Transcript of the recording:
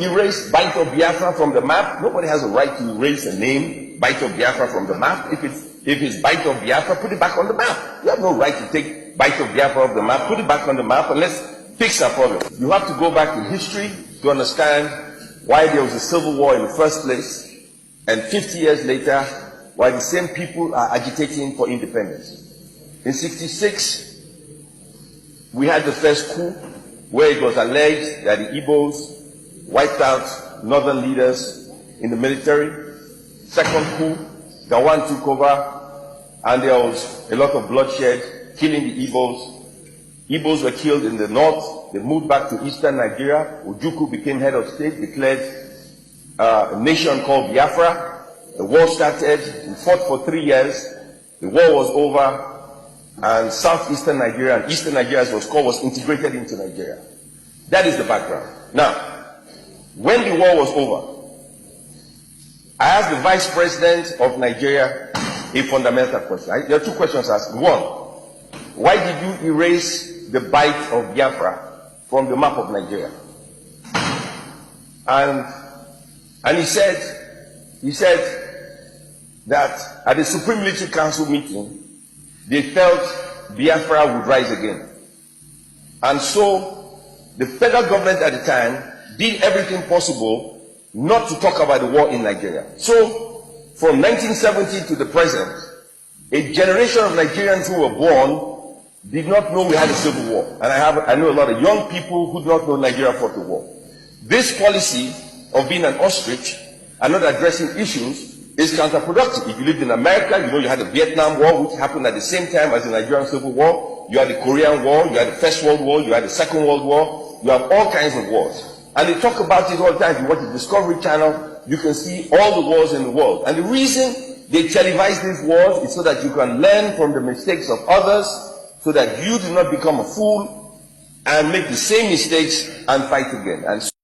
erase Baito Biafra from the map. Nobody has a right to erase the name Baito Biafra from the map. If it's Baito Biafra, put it back on the map. You have no right to take Baito Biafra off the map, put it back on the map, and let's fix our problem. You have to go back in history to understand why there was a civil war in the first place, and 50 years later, why the same people are agitating for independence. In '66, we had the first coup, where it was alleged that the Igbos wiped out northern leaders in the military. Second coup, Gowon took over, and there was a lot of bloodshed, killing the Igbos. Igbos were killed in the north. They moved back to eastern Nigeria. Ojukwu became head of state, declared a nation called Biafra. The war started. We fought for 3 years. The war was over, and southeastern Nigeria and eastern Nigeria, as it was called, was integrated into Nigeria. That is the background. Now, when the war was over, I asked the Vice President of Nigeria a fundamental question. There are two questions asked. One, why did you erase the bite of Biafra from the map of Nigeria? And he said that at the Supreme Military Council meeting, they felt Biafra would rise again. And so the federal government at the time did everything possible not to talk about the war in Nigeria. So from 1970 to the present, a generation of Nigerians who were born did not know we had a civil war. And I know a lot of young people who do not know Nigeria fought the war. This policy of being an ostrich and not addressing issues is counterproductive. If you lived in America, you know you had the Vietnam War, which happened at the same time as the Nigerian Civil War. You had the Korean War, you had the First World War, you had the Second World War. You have all kinds of wars. And they talk about it all the time. If you watch the Discovery Channel, you can see all the wars in the world. And the reason they televise these wars is so that you can learn from the mistakes of others, so that you do not become a fool and make the same mistakes and fight again. And